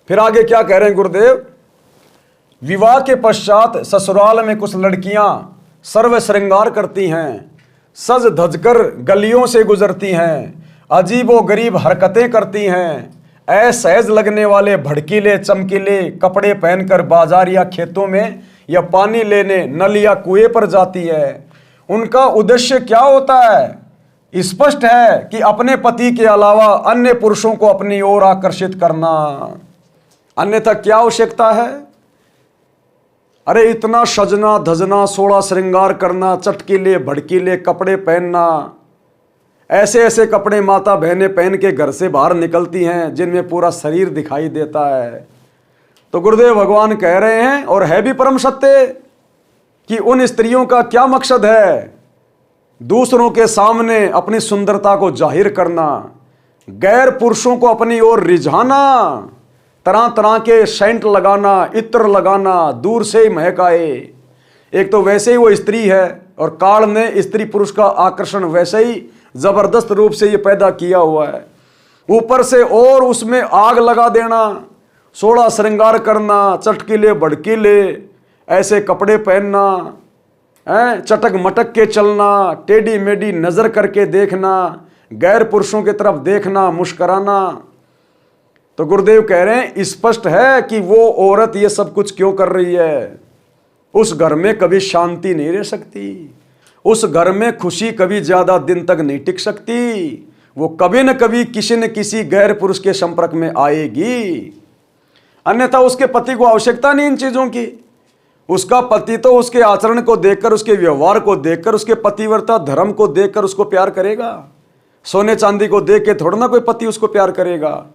फिर आगे क्या कह रहे हैं गुरुदेव, विवाह के पश्चात ससुराल में कुछ लड़कियां सर्व श्रृंगार करती हैं, सज धजकर गलियों से गुजरती हैं, अजीबो गरीब हरकतें करती हैं, असहज लगने वाले भड़कीले चमकीले कपड़े पहनकर बाजार या खेतों में या पानी लेने नल या कुएं पर जाती है। उनका उद्देश्य क्या होता है? स्पष्ट है कि अपने पति के अलावा अन्य पुरुषों को अपनी ओर आकर्षित करना, अन्यथा क्या आवश्यकता है? अरे इतना सजना धजना, सोलह श्रृंगार करना, चटकीले भड़कीले कपड़े पहनना, ऐसे ऐसे कपड़े माता बहनें पहन के घर से बाहर निकलती हैं जिनमें पूरा शरीर दिखाई देता है। तो गुरुदेव भगवान कह रहे हैं, और है भी परम सत्य, कि उन स्त्रियों का क्या मकसद है? दूसरों के सामने अपनी सुंदरता को जाहिर करना, गैर पुरुषों को अपनी ओर रिझाना, तरह तरह के सेंट लगाना, इत्र लगाना, दूर से ही महक आए। एक तो वैसे ही वो स्त्री है, और काल ने स्त्री पुरुष का आकर्षण वैसे ही जबरदस्त रूप से ये पैदा किया हुआ है। ऊपर से और उसमें आग लगा देना, सोलह श्रृंगार करना, चटकीले भड़कीले ऐसे कपड़े पहनना, चटक मटक के चलना, टेढ़ी मेढ़ी नजर करके देखना, गैर पुरुषों की तरफ देखना, मुस्कराना। तो गुरुदेव कह रहे हैं, स्पष्ट है कि वो औरत ये सब कुछ क्यों कर रही है। उस घर में कभी शांति नहीं रह सकती, उस घर में खुशी कभी ज्यादा दिन तक नहीं टिक सकती। वो कभी न कभी किसी न किसी गैर पुरुष के संपर्क में आएगी, अन्यथा उसके पति को आवश्यकता नहीं इन चीजों की। उसका पति तो उसके आचरण को देखकर, उसके व्यवहार को देखकर, उसके पतिव्रता धर्म को देखकर उसको प्यार करेगा। सोने चांदी को देख के थोड़ा ना कोई पति उसको प्यार करेगा।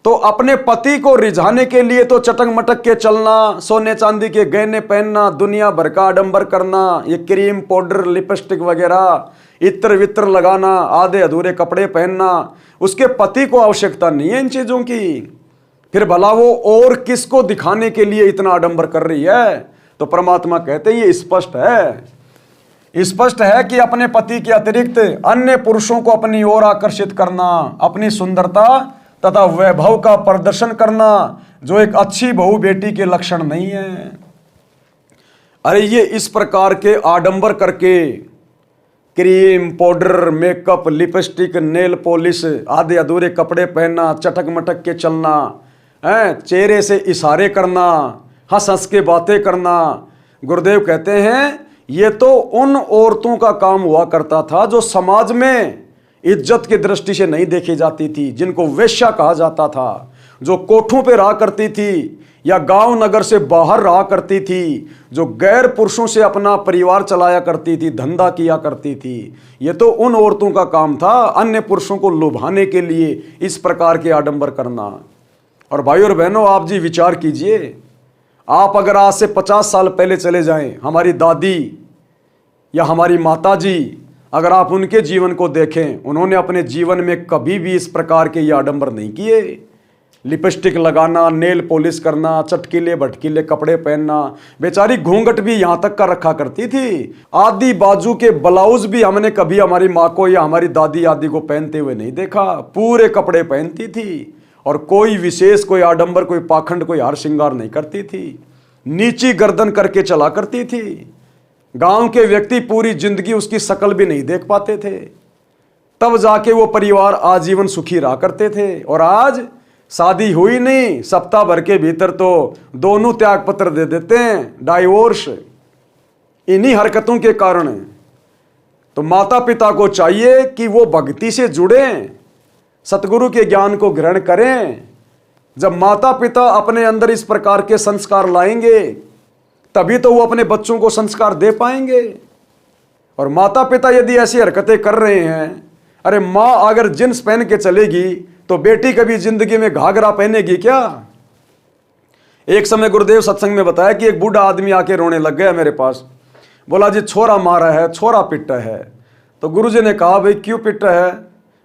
तो अपने पति को रिझाने के लिए तो चटक मटक के चलना, सोने चांदी के गहने पहनना, दुनिया भर का आडंबर करना, ये क्रीम पाउडर लिपस्टिक वगैरह इत्र वित्र लगाना, आधे अधूरे कपड़े पहनना, उसके पति को आवश्यकता नहीं है इन चीजों की। फिर भला वो और किसको दिखाने के लिए इतना आडंबर कर रही है? तो परमात्मा कहते हैं ये स्पष्ट है कि अपने पति के अतिरिक्त अन्य पुरुषों को अपनी ओर आकर्षित करना, अपनी सुंदरता तथा वैभव का प्रदर्शन करना, जो एक अच्छी बहू बेटी के लक्षण नहीं है। अरे ये इस प्रकार के आडंबर करके cream powder makeup lipstick nail polish आधे अधूरे कपड़े पहनना, चटक मटक के चलना, चेहरे से इशारे करना, हंस हंस के बातें करना, गुरुदेव कहते हैं ये तो उन औरतों का काम हुआ करता था जो समाज में इज्जत की दृष्टि से नहीं देखी जाती थी, जिनको वेश्या कहा जाता था, जो कोठों पे रहा करती थी या गांव नगर से बाहर रहा करती थी, जो गैर पुरुषों से अपना परिवार चलाया करती थी, धंधा किया करती थी। ये तो उन औरतों का काम था अन्य पुरुषों को लुभाने के लिए इस प्रकार के आडंबर करना। और भाई और बहनों, आप जी विचार कीजिए, आप अगर आज से 50 साल पहले चले जाएं, हमारी दादी या हमारी माता जी, अगर आप उनके जीवन को देखें, उन्होंने अपने जीवन में कभी भी इस प्रकार के ये आडंबर नहीं किए। लिपस्टिक लगाना, नेल पॉलिश करना, चटकीले भटकीले कपड़े पहनना, बेचारी घूंघट भी यहाँ तक का रखा करती थी। आदि बाजू के ब्लाउज भी हमने कभी हमारी माँ को या हमारी दादी आदि को पहनते हुए नहीं देखा, पूरे कपड़े पहनती थी और कोई विशेष, कोई आडंबर, कोई पाखंड, कोई हार श्रृंगार नहीं करती थी। नीची गर्दन करके चला करती थी। गांव के व्यक्ति पूरी जिंदगी उसकी शक्ल भी नहीं देख पाते थे, तब जाके वो परिवार आजीवन सुखी रहा करते थे। और आज शादी हुई नहीं, सप्ताह भर के भीतर तो दोनों त्याग पत्र दे देते हैं, डाइवोर्स, इन्हीं हरकतों के कारण। तो माता पिता को चाहिए कि वो भक्ति से जुड़ें, सतगुरु के ज्ञान को ग्रहण करें। जब माता पिता अपने अंदर इस प्रकार के संस्कार लाएंगे तभी तो वो अपने बच्चों को संस्कार दे पाएंगे। और माता पिता यदि ऐसी हरकतें कर रहे हैं, अरे माँ अगर जींस पहन के चलेगी तो बेटी कभी जिंदगी में घाघरा पहनेगी क्या? एक समय गुरुदेव सत्संग में बताया कि एक बूढ़ा आदमी आके रोने लग गया मेरे पास, बोला जी छोरा मारा है, छोरा पिटा है। तो गुरुजी ने कहा भाई क्यों पिटा है?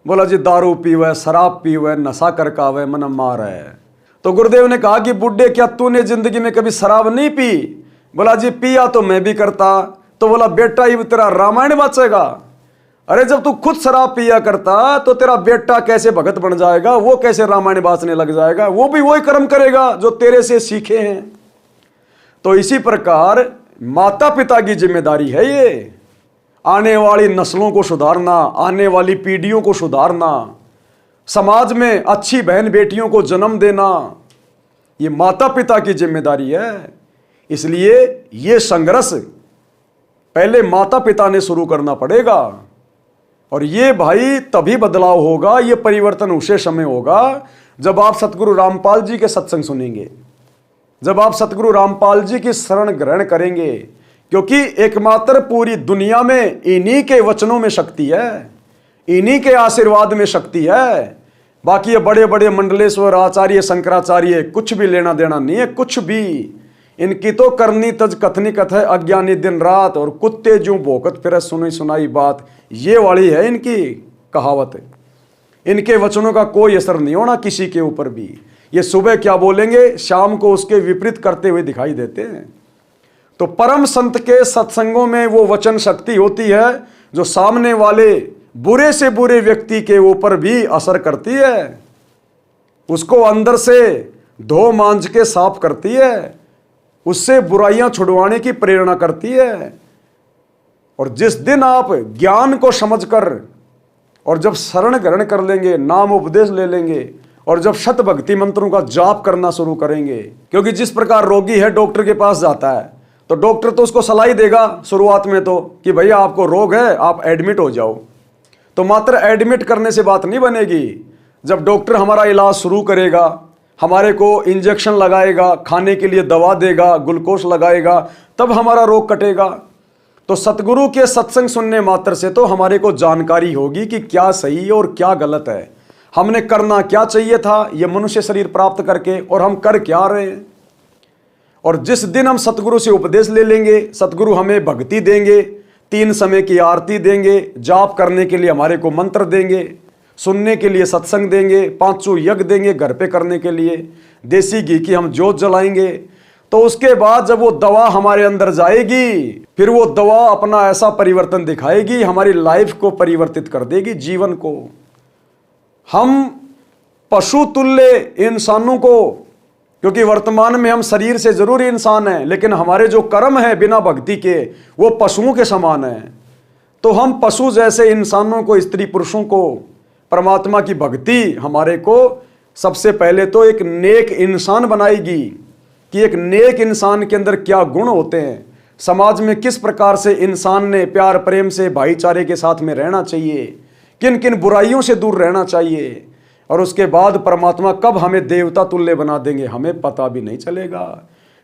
बोला जी दारू पीवे, शराब पीवे, नशा करके आवे, मन मार है। तो गुरुदेव ने कहा कि बुढ़े क्या तूने जिंदगी में कभी शराब नहीं पी? बोला जी पिया तो मैं भी करता। तो बोला बेटा ये तेरा रामायण बचेगा। अरे जब तू खुद शराब पिया करता तो तेरा बेटा कैसे भगत बन जाएगा, वो कैसे रामायण बासने लग जाएगा, वो भी वही कर्म करेगा जो तेरे से सीखे हैं। तो इसी प्रकार माता पिता की जिम्मेदारी है ये, आने वाली नस्लों को सुधारना, आने वाली पीढ़ियों को सुधारना, समाज में अच्छी बहन बेटियों को जन्म देना, ये माता पिता की जिम्मेदारी है। इसलिए ये संघर्ष पहले माता पिता ने शुरू करना पड़ेगा। और ये भाई तभी बदलाव होगा, ये परिवर्तन उसे समय होगा जब आप सतगुरु रामपाल जी के सत्संग सुनेंगे, जब आप सतगुरु रामपाल जी की शरण ग्रहण करेंगे, क्योंकि एकमात्र पूरी दुनिया में इन्हीं के वचनों में शक्ति है, इन्हीं के आशीर्वाद में शक्ति है। बाकी ये बड़े बड़े मंडलेश्वर आचार्य शंकराचार्य कुछ भी लेना देना नहीं है, कुछ भी। इनकी तो करनी तज कथनी कथ है, अज्ञानी दिन रात और कुत्ते जो भोकत फिर सुनी सुनाई बात, ये वाली है इनकी कहावत। इनके वचनों का कोई असर नहीं होना किसी के ऊपर भी। ये सुबह क्या बोलेंगे शाम को उसके विपरीत करते हुए दिखाई देते हैं। तो परम संत के सत्संगों में वो वचन शक्ति होती है जो सामने वाले बुरे से बुरे व्यक्ति के ऊपर भी असर करती है, उसको अंदर से धो मांझ के साफ करती है, उससे बुराइयां छुड़वाने की प्रेरणा करती है। और जिस दिन आप ज्ञान को समझकर और जब शरण ग्रहण कर लेंगे, नाम उपदेश ले लेंगे और जब शत भक्ति मंत्रों का जाप करना शुरू करेंगे, क्योंकि जिस प्रकार रोगी है डॉक्टर के पास जाता है तो डॉक्टर तो उसको सलाह देगा शुरुआत में तो कि भैया आपको रोग है, आप एडमिट हो जाओ। तो मात्र एडमिट करने से बात नहीं बनेगी। जब डॉक्टर हमारा इलाज शुरू करेगा, हमारे को इंजेक्शन लगाएगा, खाने के लिए दवा देगा, ग्लूकोज लगाएगा, तब हमारा रोग कटेगा। तो सतगुरु के सत्संग सुनने मात्र से तो हमारे को जानकारी होगी कि क्या सही है और क्या गलत है, हमने करना क्या चाहिए था ये मनुष्य शरीर प्राप्त करके, और हम कर क्या रहे हैं। और जिस दिन हम सतगुरु से उपदेश ले लेंगे, सतगुरु हमें भक्ति देंगे, 3 समय की आरती देंगे, जाप करने के लिए हमारे को मंत्र देंगे, सुनने के लिए सत्संग देंगे, 5 यज्ञ देंगे घर पे करने के लिए, देसी घी की हम जोत जलाएंगे। तो उसके बाद जब वो दवा हमारे अंदर जाएगी, फिर वो दवा अपना ऐसा परिवर्तन दिखाएगी, हमारी लाइफ को परिवर्तित कर देगी, जीवन को। हम पशु तुल्य इंसानों को, क्योंकि वर्तमान में हम शरीर से जरूर इंसान हैं, लेकिन हमारे जो कर्म है बिना भक्ति के वो पशुओं के समान है। तो हम पशु जैसे इंसानों को, स्त्री पुरुषों को परमात्मा की भक्ति हमारे को सबसे पहले तो एक नेक इंसान बनाएगी कि एक नेक इंसान के अंदर क्या गुण होते हैं, समाज में किस प्रकार से इंसान ने प्यार प्रेम से भाईचारे के साथ में रहना चाहिए, किन किन बुराइयों से दूर रहना चाहिए। और उसके बाद परमात्मा कब हमें देवता तुल्य बना देंगे हमें पता भी नहीं चलेगा।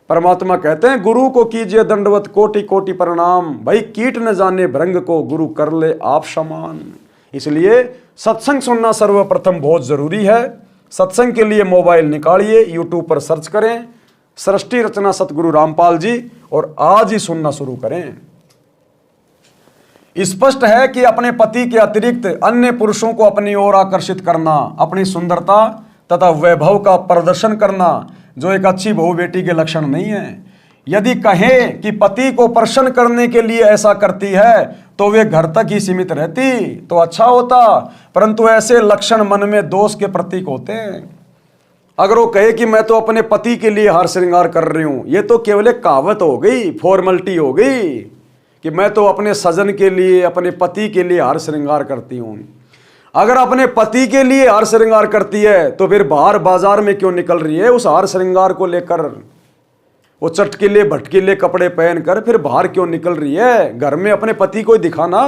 परमात्मा कहते हैं गुरु को कीजिए दंडवत कोटि कोटि प्रणाम, भाई कीट न जाने भृंग को गुरु कर ले आप समान। इसलिए सत्संग सुनना सर्वप्रथम बहुत जरूरी है। सत्संग के लिए मोबाइल निकालिए, यूट्यूब पर सर्च करें सृष्टि रचना सतगुरु रामपाल जी और आज ही सुनना शुरू करें। स्पष्ट है कि अपने पति के अतिरिक्त अन्य पुरुषों को अपनी ओर आकर्षित करना, अपनी सुंदरता तथा वैभव का प्रदर्शन करना जो एक अच्छी बहू बेटी के लक्षण नहीं है। यदि कहें कि पति को प्रसन्न करने के लिए ऐसा करती है तो वे घर तक ही सीमित रहती तो अच्छा होता, परंतु ऐसे लक्षण मन में दोष के प्रतीक होते हैं। अगर वो कहे कि मैं तो अपने पति के लिए हार श्रृंगार कर रही हूं, ये तो केवल एक कहावत हो गई, फॉर्मेलिटी हो गई कि मैं तो अपने सजन के लिए, अपने पति के लिए हार श्रृंगार करती हूं। अगर अपने पति के लिए हार श्रृंगार करती है तो फिर बाहर बाजार में क्यों निकल रही है उस हार श्रृंगार को लेकर? वो चटकीले भटकीले कपड़े पहनकर फिर बाहर क्यों निकल रही है? घर में अपने पति को दिखाना,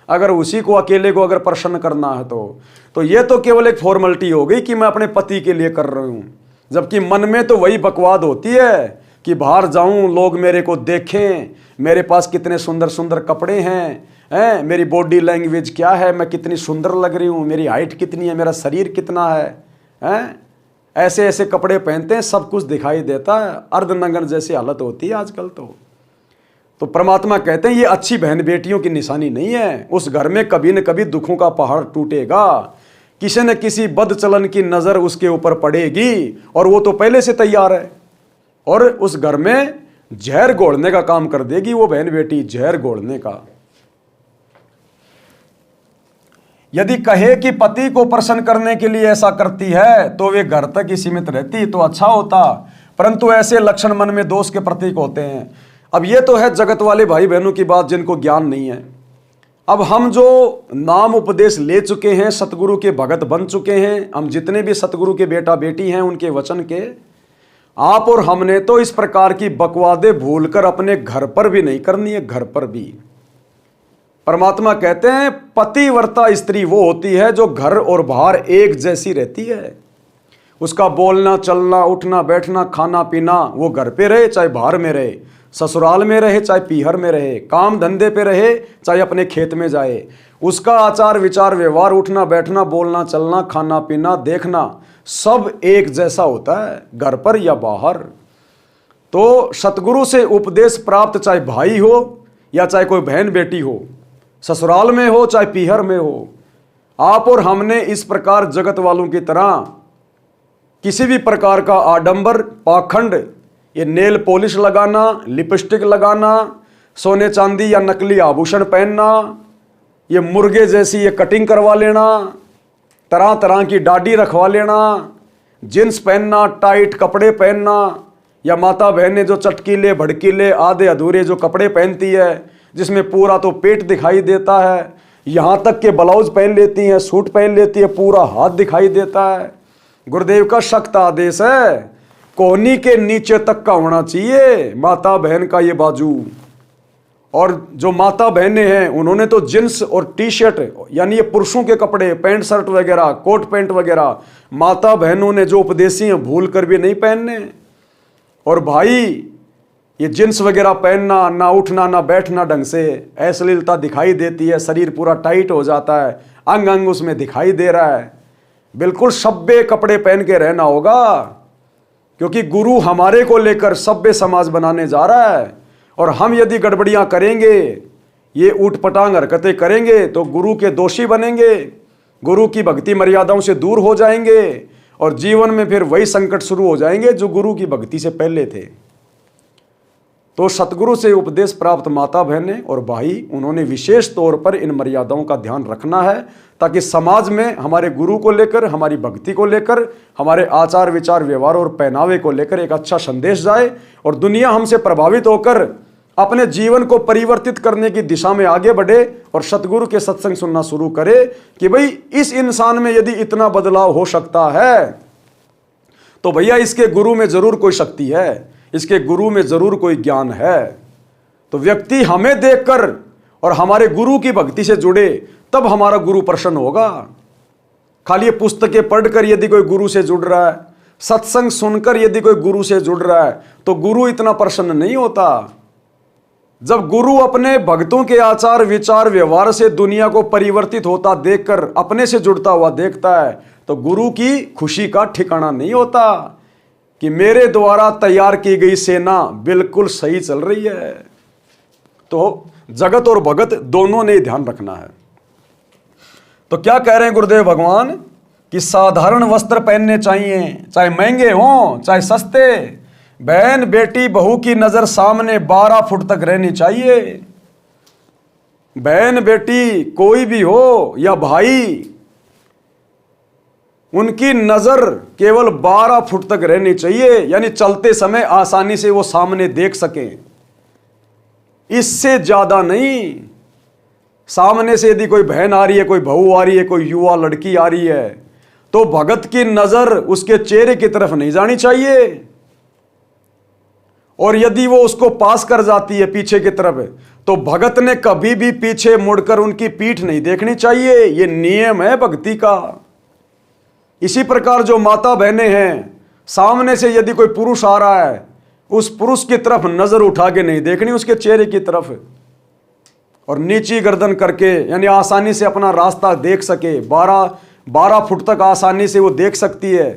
अगर उसी को अकेले को अगर प्रसन्न करना है तो ये तो केवल एक फॉर्मेलिटी हो गई कि मैं अपने पति के लिए कर रही हूं, जबकि मन में तो वही बकवाद होती है कि बाहर जाऊं लोग मेरे को देखें, मेरे पास कितने सुंदर सुंदर कपड़े हैं, मेरी बॉडी लैंग्वेज क्या है, मैं कितनी सुंदर लग रही हूं, मेरी हाइट कितनी है, मेरा शरीर कितना है, ऐसे ऐसे कपड़े पहनते हैं, सब कुछ दिखाई देता है, अर्धनग्न जैसी हालत होती है आजकल तो परमात्मा कहते हैं ये अच्छी बहन बेटियों की निशानी नहीं है। उस घर में कभी न कभी दुखों का पहाड़ टूटेगा, किसी न किसी बद चलन की नजर उसके ऊपर पड़ेगी और वो तो पहले से तैयार है, और उस घर में जहर घोलने का काम कर देगी वो बहन बेटी, जहर घोलने का। यदि कहे कि पति को प्रसन्न करने के लिए ऐसा करती है तो वे घर तक ही सीमित रहती तो अच्छा होता, परंतु ऐसे लक्षण मन में दोष के प्रतीक होते हैं। अब ये तो है जगत वाले भाई बहनों की बात जिनको ज्ञान नहीं है। अब हम जो नाम उपदेश ले चुके हैं, सतगुरु के भगत बन चुके हैं, हम जितने भी सतगुरु के बेटा बेटी हैं उनके वचन के, आप और हमने तो इस प्रकार की बकवादे भूलकर अपने घर पर भी नहीं करनी है। घर पर भी परमात्मा कहते हैं पतिव्रता स्त्री वो होती है जो घर और बाहर एक जैसी रहती है। उसका बोलना चलना उठना बैठना खाना पीना वो घर पे रहे चाहे बाहर में रहे, ससुराल में रहे चाहे पीहर में रहे, काम धंधे पे रहे चाहे अपने खेत में जाए, उसका आचार विचार व्यवहार उठना बैठना बोलना चलना खाना पीना देखना सब एक जैसा होता है, घर पर या बाहर। तो सतगुरु से उपदेश प्राप्त चाहे भाई हो या चाहे कोई बहन बेटी हो, ससुराल में हो चाहे पीहर में हो, आप और हमने इस प्रकार जगत वालों की तरह किसी भी प्रकार का आडंबर पाखंड, ये नेल पॉलिश लगाना, लिपस्टिक लगाना, सोने चांदी या नकली आभूषण पहनना, ये मुर्गे जैसी ये कटिंग करवा लेना, तरह तरह की दाढ़ी रखवा लेना, जींस पहनना, टाइट कपड़े पहनना, या माता बहनें जो चटकीले भड़कीले आधे अधूरे जो कपड़े पहनती है जिसमें पूरा तो पेट दिखाई देता है, यहाँ तक के ब्लाउज पहन लेती हैं, सूट पहन लेती है, पूरा हाथ दिखाई देता है। गुरुदेव का सख्त आदेश है कोहनी के नीचे तक का होना चाहिए माता बहन का ये बाजू। और जो माता बहनें हैं उन्होंने तो जींस और टी शर्ट यानी ये पुरुषों के कपड़े पैंट शर्ट वगैरह कोट पैंट वगैरह माता बहनों ने जो उपदेशी हैं भूल कर भी नहीं पहनने। और भाई ये जींस वगैरह पहनना, ना उठना ना बैठना ढंग से, अश्लीलता दिखाई देती है, शरीर पूरा टाइट हो जाता है, अंग अंग उसमें दिखाई दे रहा है। बिल्कुल सभ्य कपड़े पहन के रहना होगा, क्योंकि गुरु हमारे को लेकर सभ्य समाज बनाने जा रहा है। और हम यदि गड़बड़ियां करेंगे, ये ऊटपटांग हरकतें करेंगे तो गुरु के दोषी बनेंगे, गुरु की भक्ति मर्यादाओं से दूर हो जाएंगे और जीवन में फिर वही संकट शुरू हो जाएंगे जो गुरु की भक्ति से पहले थे। तो सतगुरु से उपदेश प्राप्त माता बहनें और भाई उन्होंने विशेष तौर पर इन मर्यादाओं का ध्यान रखना है, ताकि समाज में हमारे गुरु को लेकर, हमारी भक्ति को लेकर, हमारे आचार विचार व्यवहार और पहनावे को लेकर एक अच्छा संदेश जाए और दुनिया हमसे प्रभावित होकर अपने जीवन को परिवर्तित करने की दिशा में आगे बढ़े और सतगुरु के सत्संग सुनना शुरू करे कि भाई इस इंसान में यदि इतना बदलाव हो सकता है तो भैया इसके गुरु में जरूर कोई शक्ति है, इसके गुरु में जरूर कोई ज्ञान है। तो व्यक्ति हमें देखकर और हमारे गुरु की भक्ति से जुड़े तब हमारा गुरु प्रसन्न होगा। खाली ये पुस्तकें पढ़कर यदि कोई गुरु से जुड़ रहा है, सत्संग सुनकर यदि कोई गुरु से जुड़ रहा है तो गुरु इतना प्रसन्न नहीं होता। जब गुरु अपने भक्तों के आचार विचार व्यवहार से दुनिया को परिवर्तित होता देखकर अपने से जुड़ता हुआ देखता है तो गुरु की खुशी का ठिकाना नहीं होता कि मेरे द्वारा तैयार की गई सेना बिल्कुल सही चल रही है। तो जगत और भगत दोनों ने ध्यान रखना है। तो क्या कह रहे हैं गुरुदेव भगवान कि साधारण वस्त्र पहनने चाहिए, चाहे महंगे हों चाहे सस्ते। बहन बेटी बहू की नजर सामने 12 फुट तक रहनी चाहिए। बहन बेटी कोई भी हो या भाई, उनकी नजर केवल 12 फुट तक रहनी चाहिए, यानी चलते समय आसानी से वो सामने देख सकें, इससे ज्यादा नहीं। सामने से यदि कोई बहन आ रही है, कोई बहू आ रही है, कोई युवा लड़की आ रही है तो भगत की नजर उसके चेहरे की तरफ नहीं जानी चाहिए। और यदि वो उसको पास कर जाती है पीछे की तरफ तो भगत ने कभी भी पीछे मुड़कर उनकी पीठ नहीं देखनी चाहिए। ये नियम है भक्ति का। इसी प्रकार जो माता बहनें हैं, सामने से यदि कोई पुरुष आ रहा है उस पुरुष की तरफ नजर उठा के नहीं देखनी, उसके चेहरे की तरफ, और नीची गर्दन करके यानी आसानी से अपना रास्ता देख सके। 12 फुट तक आसानी से वो देख सकती है।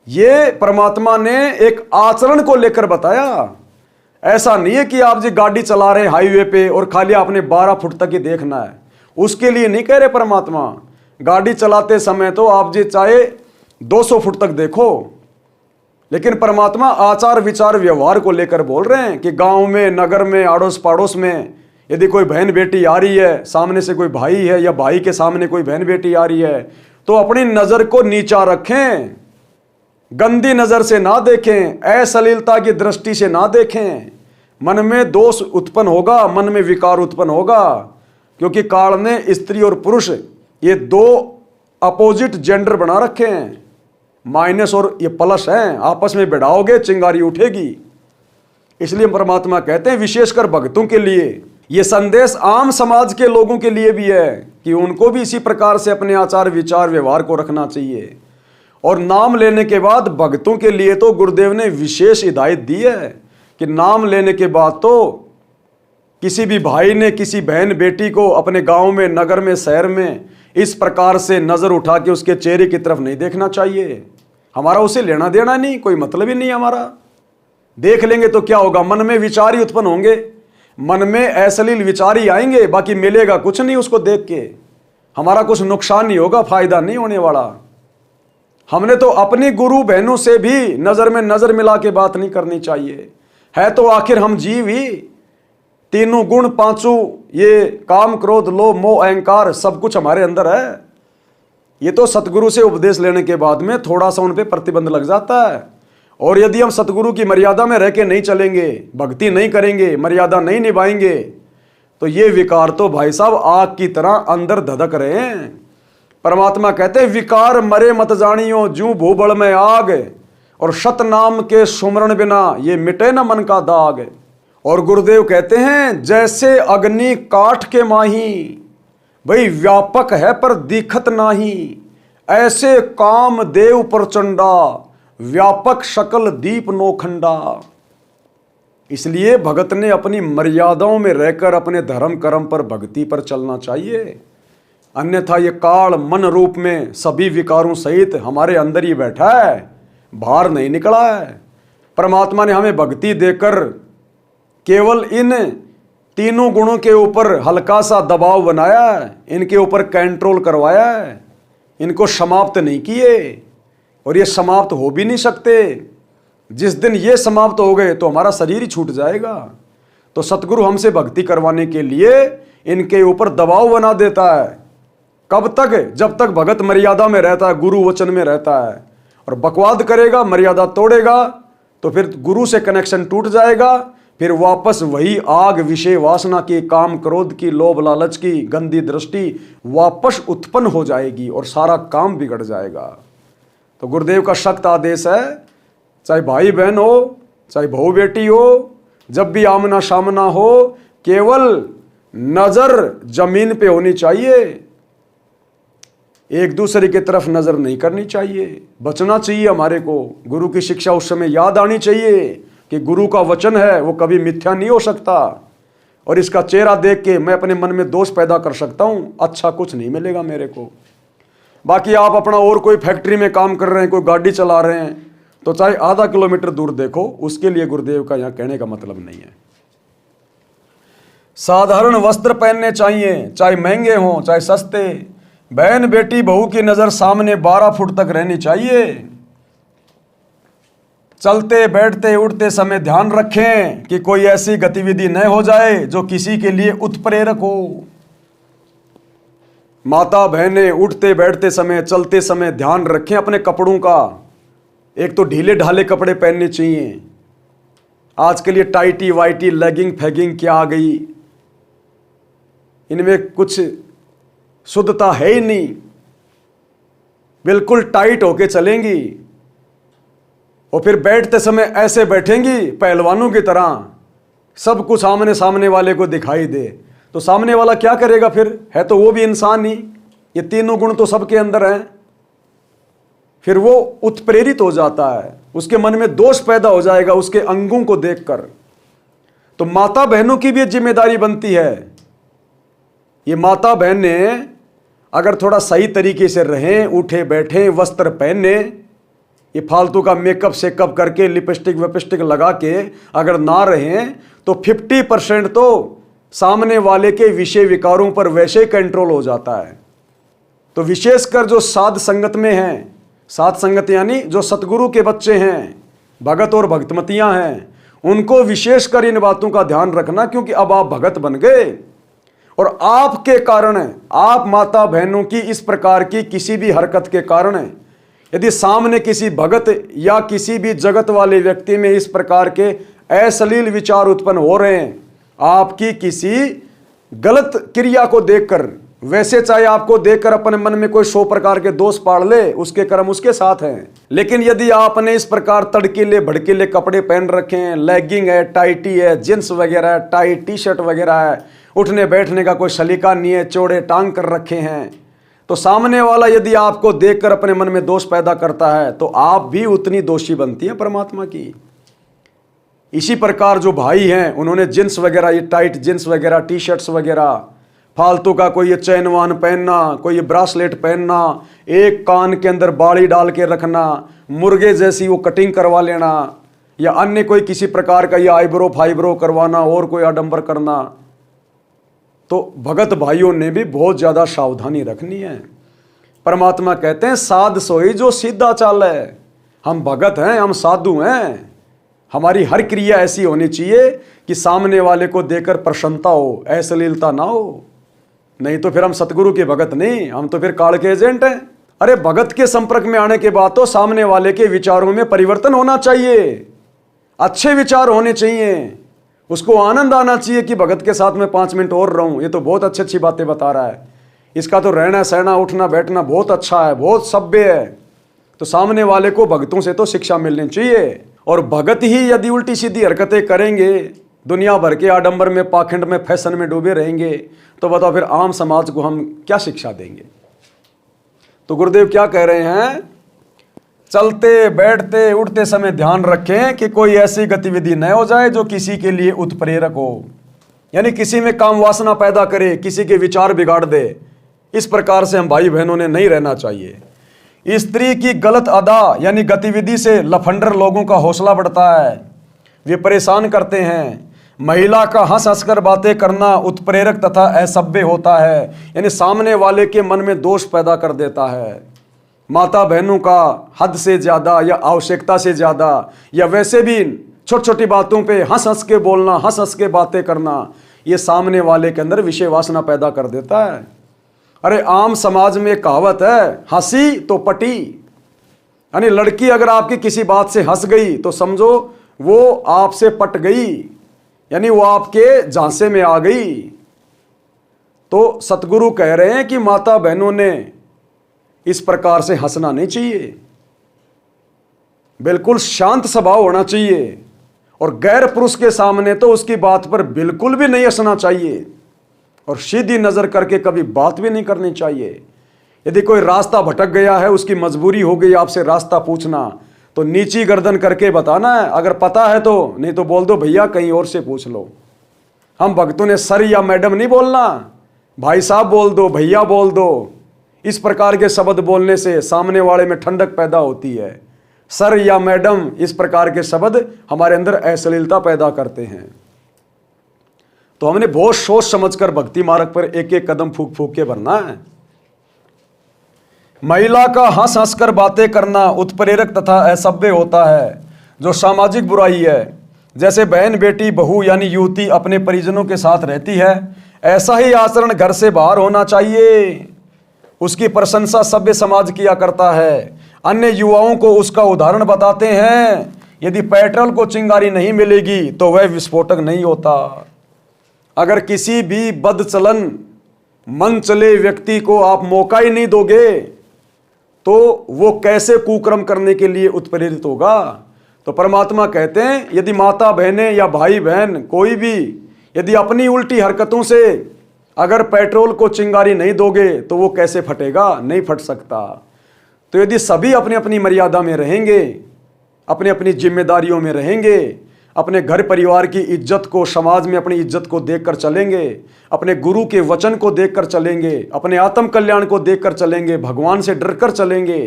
ये परमात्मा ने एक आचरण को लेकर बताया। ऐसा नहीं है कि आप जी गाड़ी चला रहे हाईवे पे और खाली आपने 12 फुट तक ही देखना है, उसके लिए नहीं कह रहे परमात्मा। गाड़ी चलाते समय तो आप जी चाहे 200 फुट तक देखो, लेकिन परमात्मा आचार विचार व्यवहार को लेकर बोल रहे हैं कि गांव में, नगर में, अड़ोस पड़ोस में यदि कोई बहन बेटी आ रही है, सामने से कोई भाई है या भाई के सामने कोई बहन बेटी आ रही है, तो अपनी नजर को नीचा रखें, गंदी नजर से ना देखें, अश्लीलता की दृष्टि से ना देखें। मन में दोष उत्पन्न होगा, मन में विकार उत्पन्न होगा, क्योंकि काल ने स्त्री और पुरुष ये दो अपोजिट जेंडर बना रखे हैं, माइनस और ये प्लस हैं, आपस में भिड़ाओगे चिंगारी उठेगी। इसलिए परमात्मा कहते हैं विशेषकर भक्तों के लिए ये संदेश आम समाज के लोगों के लिए भी है कि उनको भी इसी प्रकार से अपने आचार विचार व्यवहार को रखना चाहिए। और नाम लेने के बाद भक्तों के लिए तो गुरुदेव ने विशेष हिदायत दी है कि नाम लेने के बाद तो किसी भी भाई ने किसी बहन बेटी को अपने गांव में, नगर में, शहर में इस प्रकार से नजर उठा के उसके चेहरे की तरफ नहीं देखना चाहिए। हमारा उसे लेना देना नहीं, कोई मतलब ही नहीं हमारा। देख लेंगे तो क्या होगा, मन में विचार ही उत्पन्न होंगे, मन में अश्लील विचार ही आएंगे, बाकी मिलेगा कुछ नहीं उसको देख के। हमारा कुछ नुकसान नहीं होगा, फायदा नहीं होने वाला। हमने तो अपनी गुरु बहनों से भी नजर में नजर मिला के बात नहीं करनी चाहिए। है तो आखिर हम जीव ही, तीनों गुण पांचों, ये काम क्रोध लोभ मोह अहंकार सब कुछ हमारे अंदर है। ये तो सतगुरु से उपदेश लेने के बाद में थोड़ा सा उन पे प्रतिबंध लग जाता है। और यदि हम सतगुरु की मर्यादा में रह के नहीं चलेंगे, भक्ति नहीं करेंगे, मर्यादा नहीं निभाएंगे, तो ये विकार तो भाई साहब आग की तरह अंदर धधक रहे हैं। परमात्मा कहते हैं विकार मरे मत जानियो, जू भूबल में आग, और सत नाम के सुमरण बिना ये मिटे न मन का दाग। और गुरुदेव कहते हैं जैसे अग्नि काठ के माही, भाई व्यापक है पर दिखत नाही, ऐसे काम देव प्रचंडा, व्यापक शकल दीप नोखंडा। इसलिए भगत ने अपनी मर्यादाओं में रहकर अपने धर्म कर्म पर, भक्ति पर चलना चाहिए। अन्यथा ये काल मन रूप में सभी विकारों सहित हमारे अंदर ही बैठा है, बाहर नहीं निकला है। परमात्मा ने हमें भक्ति देकर केवल इन तीनों गुणों के ऊपर हल्का सा दबाव बनाया है, इनके ऊपर कंट्रोल करवाया है, इनको समाप्त नहीं किए। और ये समाप्त हो भी नहीं सकते। जिस दिन ये समाप्त हो गए तो हमारा शरीर ही छूट जाएगा। तो सतगुरु हमसे भक्ति करवाने के लिए इनके ऊपर दबाव बना देता है। कब तक? जब तक भगत मर्यादा में रहता है, गुरु वचन में रहता है। और बकवाद करेगा, मर्यादा तोड़ेगा, तो फिर गुरु से कनेक्शन टूट जाएगा। फिर वापस वही आग विषय वासना की, काम क्रोध की, लोभ लालच की गंदी दृष्टि वापस उत्पन्न हो जाएगी और सारा काम बिगड़ जाएगा। तो गुरुदेव का सख्त आदेश है, चाहे भाई बहन हो, चाहे बहू बेटी हो, जब भी आमना सामना हो, केवल नजर जमीन पे होनी चाहिए, एक दूसरे की तरफ नजर नहीं करनी चाहिए। बचना चाहिए हमारे को। गुरु की शिक्षा उस समय याद आनी चाहिए कि गुरु का वचन है, वो कभी मिथ्या नहीं हो सकता। और इसका चेहरा देख के मैं अपने मन में दोष पैदा कर सकता हूं, अच्छा कुछ नहीं मिलेगा मेरे को। बाकी आप अपना और कोई फैक्ट्री में काम कर रहे हैं, कोई गाड़ी चला रहे हैं, तो चाहे आधा किलोमीटर दूर देखो, उसके लिए गुरुदेव का यहां कहने का मतलब नहीं है। साधारण वस्त्र पहनने चाहिए, चाहे महंगे हों चाहे सस्ते। बहन बेटी बहू की नजर सामने 12 फुट तक रहनी चाहिए। चलते बैठते उठते समय ध्यान रखें कि कोई ऐसी गतिविधि न हो जाए जो किसी के लिए उत्प्रेरक हो। माता बहनें उठते बैठते समय, चलते समय ध्यान रखें अपने कपड़ों का। एक तो ढीले ढाले कपड़े पहनने चाहिए। आज के लिए टाइटी वाइटी लेगिंग फैगिंग क्या आ गई, इनमें कुछ शुद्धता है ही नहीं, बिल्कुल टाइट होके चलेंगी। और फिर बैठते समय ऐसे बैठेंगी पहलवानों की तरह, सब कुछ आमने सामने वाले को दिखाई दे, तो सामने वाला क्या करेगा फिर? है तो वो भी इंसान ही, ये तीनों गुण तो सबके अंदर हैं। फिर वो उत्प्रेरित हो जाता है, उसके मन में दोष पैदा हो जाएगा उसके अंगों को देखकर। तो माता बहनों की भी जिम्मेदारी बनती है। ये माता बहनें अगर थोड़ा सही तरीके से रहें, उठे बैठे, वस्त्र पहने, ये फालतू का मेकअप शेकअप करके लिपस्टिक विपस्टिक लगा के अगर ना रहें, तो 50% तो सामने वाले के विषय विकारों पर वैसे ही कंट्रोल हो जाता है। तो विशेषकर जो साध संगत में हैं, साध संगत यानी जो सतगुरु के बच्चे हैं, भगत और भक्तमतियां हैं, उनको विशेषकर इन बातों का ध्यान रखना, क्योंकि अब आप भगत बन गए और आपके कारण, आप माता बहनों की इस प्रकार की किसी भी हरकत के कारण यदि सामने किसी भगत या किसी भी जगत वाले व्यक्ति में इस प्रकार के अश्लील विचार उत्पन्न हो रहे हैं, आपकी किसी गलत क्रिया को देखकर, वैसे चाहे आपको देखकर अपने मन में कोई 100 प्रकार के दोष पाड़ ले, उसके कर्म उसके साथ हैं, लेकिन यदि आपने इस प्रकार तड़कीले भड़कीले कपड़े पहन रखे हैं, लेगिंग है, टाइटी है, जींस वगैरह है, टाइट टी शर्ट वगैरह है, उठने बैठने का कोई सलीका नहीं है, चौड़े टांग कर रखे हैं, तो सामने वाला यदि आपको देखकर अपने मन में दोष पैदा करता है तो आप भी उतनी दोषी बनती हैं परमात्मा की। इसी प्रकार जो भाई हैं उन्होंने जींस वगैरह, ये टाइट जींस वगैरह, टी शर्ट्स वगैरह, फालतू का कोई ये चैनवान पहनना, कोई ये ब्रासलेट पहनना, एक कान के अंदर बाड़ी डाल के रखना, मुर्गे जैसी वो कटिंग करवा लेना, या अन्य कोई किसी प्रकार का ये आईब्रो फाइब्रो करवाना और कोई आडंबर करना, तो भगत भाइयों ने भी बहुत ज़्यादा सावधानी रखनी है। परमात्मा कहते हैं साध सोई जो सीधा चाल है। हम भगत हैं, हम साधु हैं, हमारी हर क्रिया ऐसी होनी चाहिए कि सामने वाले को देखकर प्रसन्नता हो, अश्लीलता ना हो। नहीं तो फिर हम सतगुरु के भगत नहीं, हम तो फिर काल के एजेंट हैं। अरे भगत के संपर्क में आने के बाद तो सामने वाले के विचारों में परिवर्तन होना चाहिए, अच्छे विचार होने चाहिए, उसको आनंद आना चाहिए कि भगत के साथ में 5 मिनट और रहूं, ये तो बहुत अच्छी अच्छी बातें बता रहा है, इसका तो रहना सहना उठना बैठना बहुत अच्छा है, बहुत सभ्य है। तो सामने वाले को भगतों से तो शिक्षा मिलनी चाहिए। और भगत ही यदि उल्टी सीधी हरकतें करेंगे, दुनिया भर के आडंबर में, पाखंड में, फैशन में डूबे रहेंगे, तो बताओ फिर आम समाज को हम क्या शिक्षा देंगे। तो गुरुदेव क्या कह रहे हैं, चलते बैठते उठते समय ध्यान रखें कि कोई ऐसी गतिविधि न हो जाए जो किसी के लिए उत्प्रेरक हो, यानी किसी में काम वासना पैदा करे, किसी के विचार बिगाड़ दे। इस प्रकार से हम भाई बहनों ने नहीं रहना चाहिए। स्त्री की गलत अदा यानी गतिविधि से लफंडर लोगों का हौसला बढ़ता है, वे परेशान करते हैं। महिला का हंस हंसकर बातें करना उत्प्रेरक तथा असभ्य होता है, यानी सामने वाले के मन में दोष पैदा कर देता है। माता बहनों का हद से ज़्यादा या आवश्यकता से ज़्यादा या वैसे भी छोटी छोटी बातों पे हंस हंस के बोलना, हंस हंस के बातें करना, ये सामने वाले के अंदर विषय वासना पैदा कर देता है। अरे आम समाज में एक कहावत है, हंसी तो पटी, यानी लड़की अगर आपकी किसी बात से हंस गई तो समझो वो आपसे पट गई, यानी वो आपके झांसे में आ गई। तो सतगुरु कह रहे हैं कि माता बहनों ने इस प्रकार से हंसना नहीं चाहिए, बिल्कुल शांत स्वभाव होना चाहिए, और गैर पुरुष के सामने तो उसकी बात पर बिल्कुल भी नहीं हंसना चाहिए, और सीधी नजर करके कभी बात भी नहीं करनी चाहिए। यदि कोई रास्ता भटक गया है, उसकी मजबूरी हो गई आपसे रास्ता पूछना, तो नीची गर्दन करके बताना है, अगर पता है तो, नहीं तो बोल दो भैया कहीं और से पूछ लो। हम भक्तों ने सर या मैडम नहीं बोलना, भाई साहब बोल दो, भैया बोल दो। इस प्रकार के शब्द बोलने से सामने वाले में ठंडक पैदा होती है। सर या मैडम इस प्रकार के शब्द हमारे अंदर अश्लीलता पैदा करते हैं। तो हमने बहुत सोच समझकर भक्ति मार्ग पर एक एक कदम फूक फूक के बढ़ना है। महिला का हंस हंसकर बातें करना उत्प्रेरक तथा असभ्य होता है, जो सामाजिक बुराई है। जैसे बहन बेटी बहू यानी युवती अपने परिजनों के साथ रहती है, ऐसा ही आचरण घर से बाहर होना चाहिए। उसकी प्रशंसा सभ्य समाज किया करता है, अन्य युवाओं को उसका उदाहरण बताते हैं। यदि पेट्रोल को चिंगारी नहीं मिलेगी तो वह विस्फोटक नहीं होता। अगर किसी भी बदचलन मन चले व्यक्ति को आप मौका ही नहीं दोगे तो वो कैसे कुकर्म करने के लिए उत्प्रेरित होगा। तो परमात्मा कहते हैं यदि माता बहनें या भाई बहन कोई भी यदि अपनी उल्टी हरकतों से अगर पेट्रोल को चिंगारी नहीं दोगे तो वो कैसे फटेगा, नहीं फट सकता। तो यदि सभी अपनी अपनी मर्यादा में रहेंगे, अपनी अपनी जिम्मेदारियों में रहेंगे, अपने घर परिवार की इज्जत को, समाज में अपनी इज्जत को देखकर चलेंगे, अपने गुरु के वचन को देखकर चलेंगे, अपने आत्म कल्याण को देखकर चलेंगे, भगवान से डरकर चलेंगे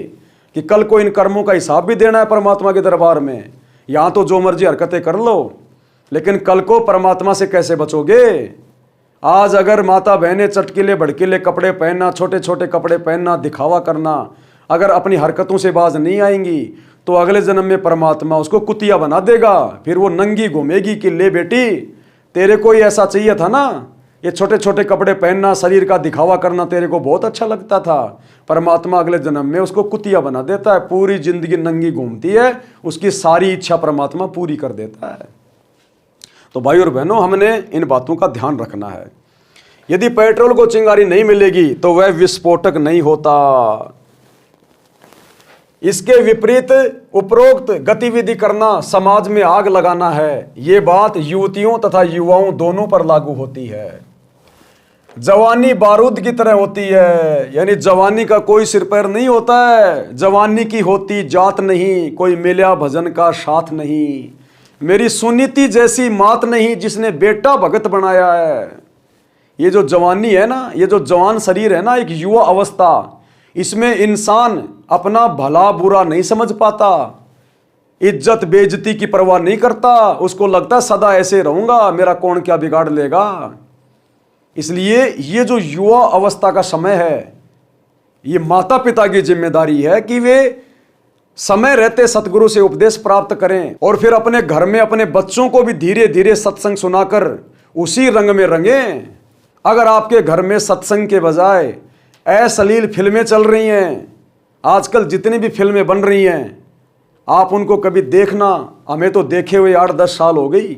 कि कल को इन कर्मों का हिसाब भी देना है परमात्मा के दरबार में। यहाँ तो जो मर्जी हरकतें कर लो, लेकिन कल को परमात्मा से कैसे बचोगे। आज अगर माता बहनें चटकीले भड़कीले कपड़े पहनना, छोटे छोटे कपड़े पहनना, दिखावा करना, अगर अपनी हरकतों से बाज नहीं आएंगी तो अगले जन्म में परमात्मा उसको कुतिया बना देगा। फिर वो नंगी घूमेगी कि ले बेटी, तेरे को ही ऐसा चाहिए था ना, ये छोटे छोटे कपड़े पहनना, शरीर का दिखावा करना तेरे को बहुत अच्छा लगता था। परमात्मा अगले जन्म में उसको कुतिया बना देता है, पूरी जिंदगी नंगी घूमती है, उसकी सारी इच्छा परमात्मा पूरी कर देता है। तो भाई और बहनों, हमने इन बातों का ध्यान रखना है। यदि पेट्रोल को चिंगारी नहीं मिलेगी तो वह विस्फोटक नहीं होता। इसके विपरीत उपरोक्त गतिविधि करना समाज में आग लगाना है। ये बात युवतियों तथा युवाओं दोनों पर लागू होती है। जवानी बारूद की तरह होती है, यानी जवानी का कोई सिर पैर नहीं होता है। जवानी की होती जात नहीं, कोई मिल्या भजन का साथ नहीं। मेरी सुनीति जैसी मात नहीं, जिसने बेटा भगत बनाया है। ये जो जवानी है ना, ये जो जवान शरीर है ना, एक युवा अवस्था, इसमें इंसान अपना भला बुरा नहीं समझ पाता, इज्जत बेइज्जती की परवाह नहीं करता। उसको लगता सदा ऐसे रहूंगा, मेरा कौन क्या बिगाड़ लेगा। इसलिए ये जो युवा अवस्था का समय है, ये माता पिता की जिम्मेदारी है कि वे समय रहते सतगुरु से उपदेश प्राप्त करें और फिर अपने घर में अपने बच्चों को भी धीरे धीरे सत्संग सुनाकर उसी रंग में रंगें। अगर आपके घर में सत्संग के बजाय अश्लील फिल्में चल रही हैं, आजकल जितनी भी फिल्में बन रही हैं, आप उनको कभी देखना। हमें तो देखे हुए 8-10 साल हो गई।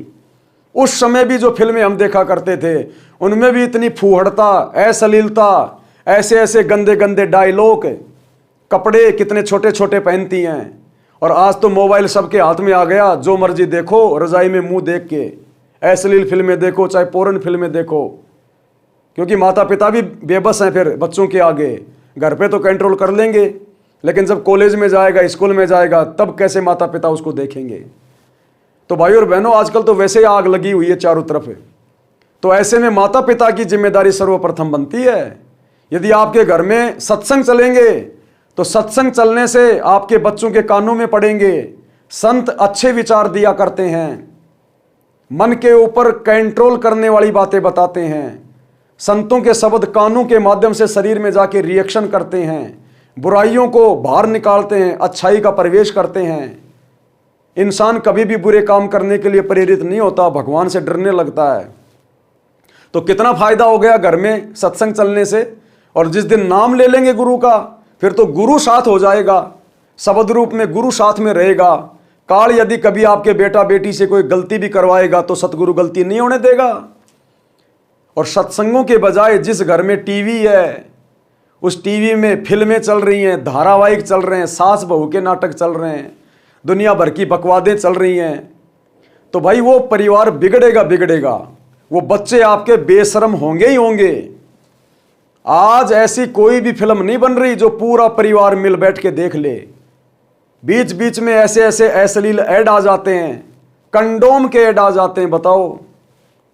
उस समय भी जो फिल्में हम देखा करते थे, उनमें भी इतनी फूहड़ता, अश्लीलता, ऐसे ऐसे गंदे गंदे डायलॉग, कपड़े कितने छोटे छोटे पहनती हैं। और आज तो मोबाइल सबके हाथ में आ गया, जो मर्जी देखो, रजाई में मुंह देख के अश्लील फिल्में देखो, चाहे पोर्न फिल्में देखो। क्योंकि माता पिता भी बेबस हैं फिर बच्चों के आगे। घर पे तो कंट्रोल कर लेंगे, लेकिन जब कॉलेज में जाएगा, स्कूल में जाएगा, तब कैसे माता पिता उसको देखेंगे। तो भाई और बहनों, आजकल तो वैसे ही आग लगी हुई है चारों तरफ। तो ऐसे में माता पिता की जिम्मेदारी सर्वप्रथम बनती है। यदि आपके घर में सत्संग चलेंगे तो सत्संग चलने से आपके बच्चों के कानों में पड़ेंगे। संत अच्छे विचार दिया करते हैं, मन के ऊपर कंट्रोल करने वाली बातें बताते हैं। संतों के शब्द कानों के माध्यम से शरीर में जाके रिएक्शन करते हैं, बुराइयों को बाहर निकालते हैं, अच्छाई का प्रवेश करते हैं। इंसान कभी भी बुरे काम करने के लिए प्रेरित नहीं होता, भगवान से डरने लगता है। तो कितना फायदा हो गया घर में सत्संग चलने से। और जिस दिन नाम ले लेंगे गुरु का, फिर तो गुरु साथ हो जाएगा, शब्द रूप में गुरु साथ में रहेगा। काल यदि कभी आपके बेटा बेटी से कोई गलती भी करवाएगा तो सतगुरु गलती नहीं होने देगा। और सत्संगों के बजाय जिस घर में टीवी है, उस टीवी में फिल्में चल रही हैं, धारावाहिक चल रहे हैं, सास बहू के नाटक चल रहे हैं, दुनिया भर की बकवादें चल रही हैं, तो भाई वो परिवार बिगड़ेगा बिगड़ेगा। वो बच्चे आपके बेशर्म होंगे ही होंगे। आज ऐसी कोई भी फिल्म नहीं बन रही जो पूरा परिवार मिल बैठ के देख ले। बीच बीच में ऐसे ऐसे अश्लील ऐड आ जाते हैं, कंडोम के ऐड आ जाते हैं। बताओ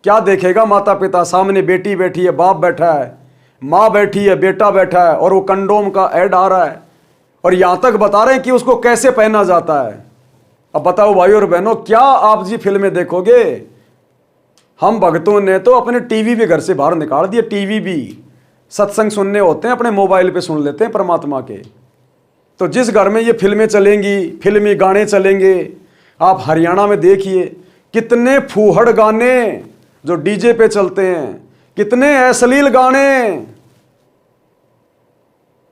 क्या देखेगा माता पिता। सामने बेटी बैठी है, बाप बैठा है, माँ बैठी है, बेटा बैठा है, और वो कंडोम का ऐड आ रहा है और यहां तक बता रहे हैं कि उसको कैसे पहना जाता है। अब बताओ भाई और बहनों, क्या आप जी फिल्में देखोगे। हम भक्तों ने तो अपने टीवी भी घर से बाहर निकाल दिए। टीवी भी सत्संग सुनने होते हैं, अपने मोबाइल पे सुन लेते हैं परमात्मा के। तो जिस घर में ये फिल्में चलेंगी, फिल्मी गाने चलेंगे, आप हरियाणा में देखिए कितने फूहड़ गाने जो डीजे पे चलते हैं, कितने अश्लील गाने।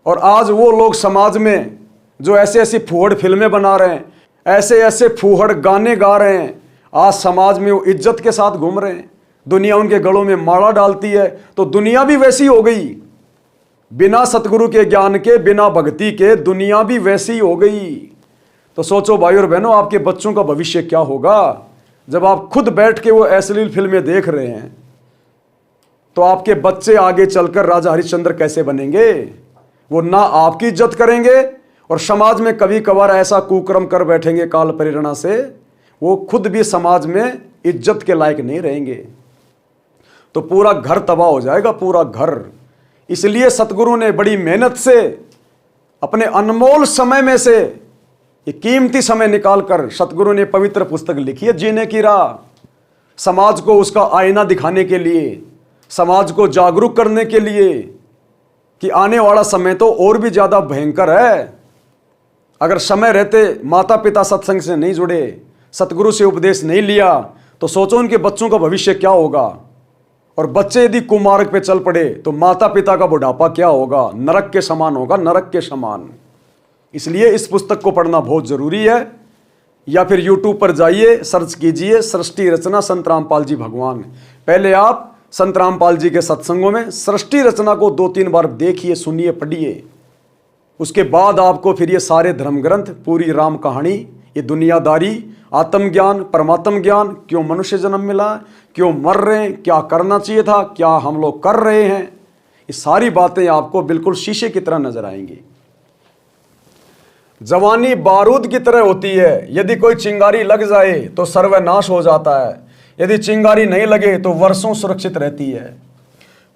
और आज वो लोग समाज में जो ऐसे ऐसी फूहड़ फिल्में बना रहे हैं, ऐसे ऐसे फूहड़ गाने गा रहे हैं, आज समाज में वो इज्जत के साथ घूम रहे हैं। दुनिया उनके गलों में माला डालती है, तो दुनिया भी वैसी हो गई। बिना सतगुरु के ज्ञान के, बिना भक्ति के दुनिया भी वैसी हो गई। तो सोचो भाई और बहनों, आपके बच्चों का भविष्य क्या होगा जब आप खुद बैठ के वो अश्लील फिल्में देख रहे हैं। तो आपके बच्चे आगे चलकर राजा हरिश्चंद्र कैसे बनेंगे। वो ना आपकी इज्जत करेंगे और समाज में कभी कभार ऐसा कुकर्म कर बैठेंगे काल प्रेरणा से, वो खुद भी समाज में इज्जत के लायक नहीं रहेंगे। तो पूरा घर तबाह हो जाएगा, पूरा घर। इसलिए सतगुरु ने बड़ी मेहनत से अपने अनमोल समय में से ये कीमती समय निकालकर सतगुरु ने पवित्र पुस्तक लिखी है, जीने की राह। समाज को उसका आईना दिखाने के लिए, समाज को जागरूक करने के लिए कि आने वाला समय तो और भी ज्यादा भयंकर है। अगर समय रहते माता पिता सत्संग से नहीं जुड़े, सतगुरु से उपदेश नहीं लिया, तो सोचो उनके बच्चों का भविष्य क्या होगा। और बच्चे यदि कुमार्ग पे चल पड़े तो माता पिता का बुढ़ापा क्या होगा, नरक के समान होगा, नरक के समान। इसलिए इस पुस्तक को पढ़ना बहुत जरूरी है। या फिर YouTube पर जाइए, सर्च कीजिए सृष्टि रचना संत रामपाल जी भगवान। पहले आप संत रामपाल जी के सत्संगों में सृष्टि रचना को 2-3 बार देखिए, सुनिए, पढ़िए। उसके बाद आपको फिर ये सारे धर्म ग्रंथ, पूरी राम कहानी, ये दुनियादारी, आत्मज्ञान, परमात्म ज्ञान, क्यों मनुष्य जन्म मिला, क्यों मर रहे हैं, क्या करना चाहिए था, क्या हम लोग कर रहे हैं, ये सारी बातें आपको बिल्कुल शीशे की तरह नजर आएंगी। जवानी बारूद की तरह होती है, यदि कोई चिंगारी लग जाए तो सर्वनाश हो जाता है, यदि चिंगारी नहीं लगे तो वर्षों सुरक्षित रहती है।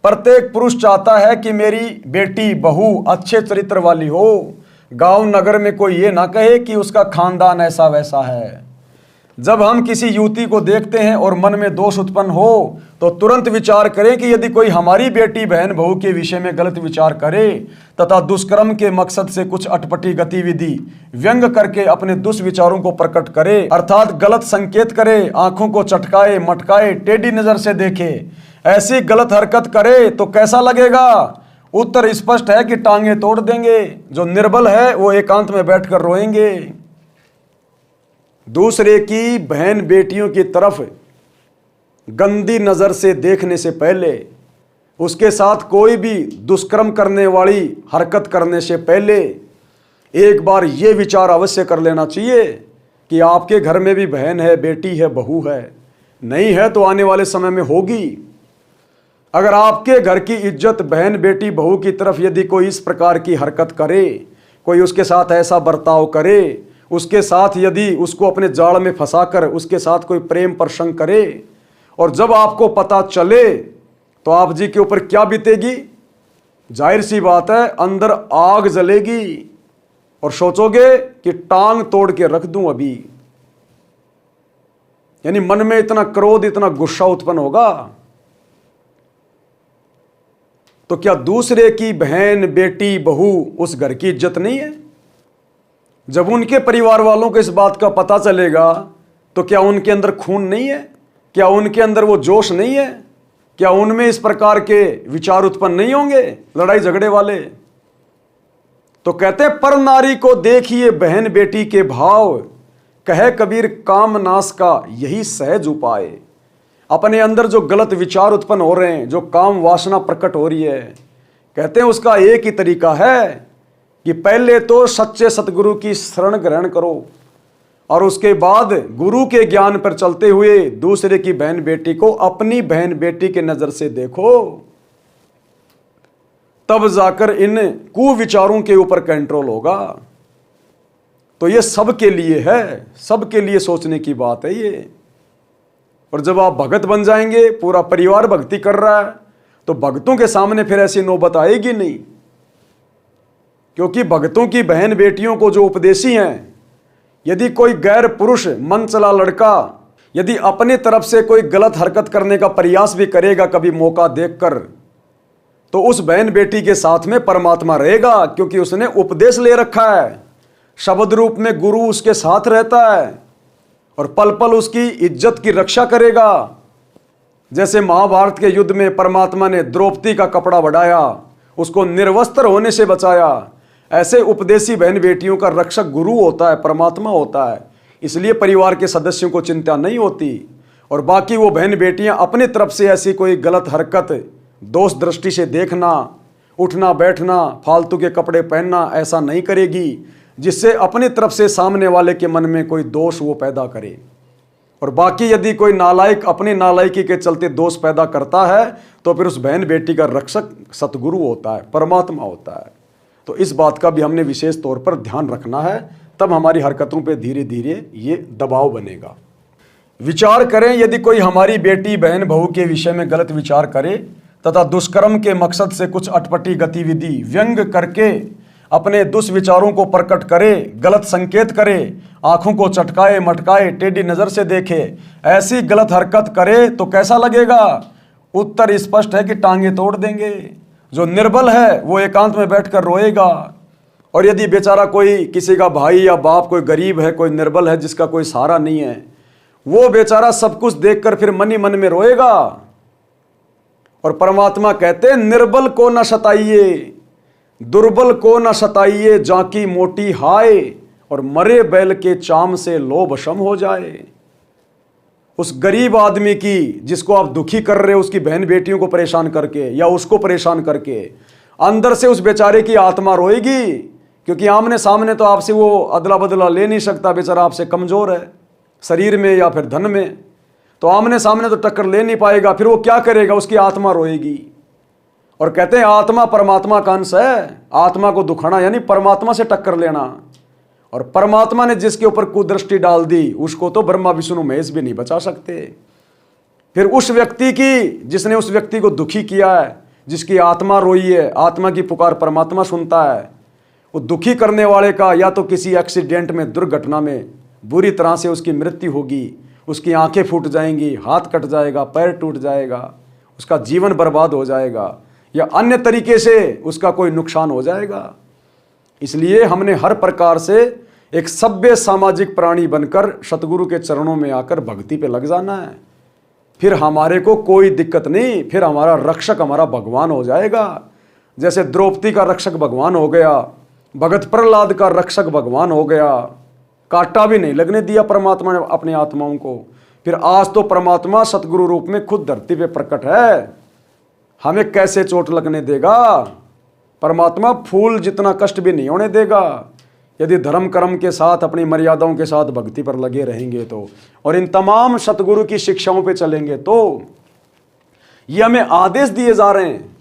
प्रत्येक पुरुष चाहता है कि मेरी बेटी बहू अच्छे चरित्र वाली हो, गांव नगर में कोई ये ना कहे कि उसका खानदान ऐसा वैसा है। जब हम किसी युवती को देखते हैं और मन में दोष उत्पन्न हो तो तुरंत विचार करें कि यदि कोई हमारी बेटी बहन बहू के विषय में गलत विचार करे तथा दुष्कर्म के मकसद से कुछ अटपटी गतिविधि व्यंग करके अपने दुष्विचारों को प्रकट करे, अर्थात गलत संकेत करे, आंखों को चटकाए मटकाए, टेढ़ी नजर से देखे, ऐसी गलत हरकत करे तो कैसा लगेगा? उत्तर स्पष्ट है कि टांगे तोड़ देंगे। जो निर्बल है वो एकांत में बैठकर रोएंगे। दूसरे की बहन बेटियों की तरफ गंदी नजर से देखने से पहले, उसके साथ कोई भी दुष्कर्म करने वाली हरकत करने से पहले एक बार ये विचार अवश्य कर लेना चाहिए कि आपके घर में भी बहन है, बेटी है, बहू है। नहीं है तो आने वाले समय में होगी। अगर आपके घर की इज्जत बहन बेटी बहू की तरफ यदि कोई इस प्रकार की हरकत करे, कोई उसके साथ ऐसा बर्ताव करे, उसके साथ यदि उसको अपने जाल में फंसाकर उसके साथ कोई प्रेम प्रसंग करे, और जब आपको पता चले तो आप जी के ऊपर क्या बीतेगी? जाहिर सी बात है, अंदर आग जलेगी और सोचोगे कि टांग तोड़ के रख दूं अभी। यानी मन में इतना क्रोध, इतना गुस्सा उत्पन्न होगा। तो क्या दूसरे की बहन बेटी बहू उस घर की इज्जत नहीं है? जब उनके परिवार वालों को इस बात का पता चलेगा तो क्या उनके अंदर खून नहीं है? क्या उनके अंदर वो जोश नहीं है? क्या उनमें इस प्रकार के विचार उत्पन्न नहीं होंगे, लड़ाई झगड़े वाले? तो कहते पर नारी को देखिए बहन बेटी के भाव, कहे कबीर काम नाश का यही सहज उपाय। अपने अंदर जो गलत विचार उत्पन्न हो रहे हैं, जो काम वासना प्रकट हो रही है, कहते हैं उसका एक ही तरीका है कि पहले तो सच्चे सतगुरु की शरण ग्रहण करो और उसके बाद गुरु के ज्ञान पर चलते हुए दूसरे की बहन बेटी को अपनी बहन बेटी के नजर से देखो। तब जाकर इन कुविचारों के ऊपर कंट्रोल होगा। तो ये सबके लिए है, सबके लिए सोचने की बात है ये। और जब आप भगत बन जाएंगे, पूरा परिवार भक्ति कर रहा है, तो भक्तों के सामने फिर ऐसी नौबत आएगी नहीं। क्योंकि भक्तों की बहन बेटियों को जो उपदेशी हैं, यदि कोई गैर पुरुष मन चला लड़का यदि अपनी तरफ से कोई गलत हरकत करने का प्रयास भी करेगा कभी मौका देखकर, तो उस बहन बेटी के साथ में परमात्मा रहेगा, क्योंकि उसने उपदेश ले रखा है। शब्द रूप में गुरु उसके साथ रहता है और पल पल उसकी इज्जत की रक्षा करेगा। जैसे महाभारत के युद्ध में परमात्मा ने द्रौपदी का कपड़ा बढ़ाया, उसको निर्वस्त्र होने से बचाया, ऐसे उपदेशी बहन बेटियों का रक्षक गुरु होता है, परमात्मा होता है। इसलिए परिवार के सदस्यों को चिंता नहीं होती। और बाकी वो बहन बेटियां अपनी तरफ से ऐसी कोई गलत हरकत दोष दृष्टि से देखना, उठना बैठना, फालतू के कपड़े पहनना ऐसा नहीं करेगी जिससे अपनी तरफ से सामने वाले के मन में कोई दोष वो पैदा करे। और बाकी यदि कोई नालायक अपनी नालायकी के चलते दोष पैदा करता है तो फिर उस बहन बेटी का रक्षक सतगुरु होता है, परमात्मा होता है। तो इस बात का भी हमने विशेष तौर पर ध्यान रखना है, तब हमारी हरकतों पे धीरे धीरे ये दबाव बनेगा। विचार करें, यदि कोई हमारी बेटी बहन बहू के विषय में गलत विचार करे तथा दुष्कर्म के मकसद से कुछ अटपटी गतिविधि व्यंग करके अपने दुष्विचारों को प्रकट करे, गलत संकेत करे, आंखों को चटकाए मटकाए, टेढ़ी नजर से देखे, ऐसी गलत हरकत करे तो कैसा लगेगा? उत्तर स्पष्ट है कि टांगे तोड़ देंगे। जो निर्बल है वो एकांत में बैठकर रोएगा। और यदि बेचारा कोई किसी का भाई या बाप कोई गरीब है, कोई निर्बल है, जिसका कोई सहारा नहीं है, वो बेचारा सब कुछ देखकर फिर मन ही मन में रोएगा। और परमात्मा कहते हैं निर्बल को न सताइए, दुर्बल को न सताइए, जाकी मोटी हाय, और मरे बैल के चाम से लोभ शम हो जाए। उस गरीब आदमी की, जिसको आप दुखी कर रहे हो, उसकी बहन बेटियों को परेशान करके या उसको परेशान करके, अंदर से उस बेचारे की आत्मा रोएगी, क्योंकि आमने सामने तो आपसे वो अदला बदला ले नहीं सकता, बेचारा आपसे कमजोर है शरीर में या फिर धन में, तो आमने सामने तो टक्कर ले नहीं पाएगा। फिर वो क्या करेगा? उसकी आत्मा रोएगी। और कहते हैं आत्मा परमात्मा का अंश है, आत्मा को दुखाना यानी परमात्मा से टक्कर लेना। और परमात्मा ने जिसके ऊपर कुदृष्टि डाल दी, उसको तो ब्रह्मा विष्णु महेश भी नहीं बचा सकते। फिर उस व्यक्ति की, जिसने उस व्यक्ति को दुखी किया है, जिसकी आत्मा रोई है, आत्मा की पुकार परमात्मा सुनता है, वो दुखी करने वाले का या तो किसी एक्सीडेंट में, दुर्घटना में बुरी तरह से उसकी मृत्यु होगी, उसकी आंखें फूट जाएंगी, हाथ कट जाएगा, पैर टूट जाएगा, उसका जीवन बर्बाद हो जाएगा, या अन्य तरीके से उसका कोई नुकसान हो जाएगा। इसलिए हमने हर प्रकार से एक सभ्य सामाजिक प्राणी बनकर सतगुरु के चरणों में आकर भक्ति पे लग जाना है। फिर हमारे को कोई दिक्कत नहीं, फिर हमारा रक्षक हमारा भगवान हो जाएगा। जैसे द्रौपदी का रक्षक भगवान हो गया, भगत प्रहलाद का रक्षक भगवान हो गया, कांटा भी नहीं लगने दिया परमात्मा ने अपनी आत्माओं को। फिर आज तो परमात्मा सतगुरु रूप में खुद धरती पे प्रकट है, हमें कैसे चोट लगने देगा? परमात्मा फूल जितना कष्ट भी नहीं होने देगा, यदि धर्म कर्म के साथ, अपनी मर्यादाओं के साथ भक्ति पर लगे रहेंगे तो, और इन तमाम सतगुरु की शिक्षाओं पे चलेंगे तो। ये हमें आदेश दिए जा रहे हैं।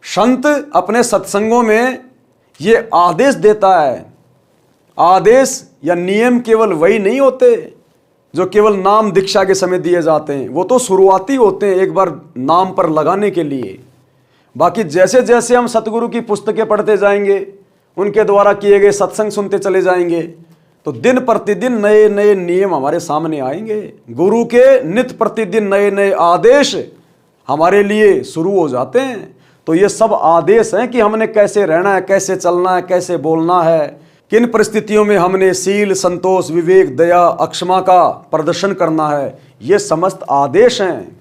संत अपने सत्संगों में ये आदेश देता है। आदेश या नियम केवल वही नहीं होते जो केवल नाम दीक्षा के समय दिए जाते हैं, वो तो शुरुआती होते हैं, एक बार नाम पर लगाने के लिए। बाकी जैसे जैसे हम सतगुरु की पुस्तकें पढ़ते जाएंगे, उनके द्वारा किए गए सत्संग सुनते चले जाएंगे, तो दिन प्रतिदिन नए नए नियम हमारे सामने आएंगे। गुरु के नित्य प्रतिदिन नए नए आदेश हमारे लिए शुरू हो जाते हैं। तो ये सब आदेश हैं कि हमने कैसे रहना है, कैसे चलना है, कैसे बोलना है, किन परिस्थितियों में हमने शील, संतोष, विवेक, दया, अक्षमा का प्रदर्शन करना है। ये समस्त आदेश हैं।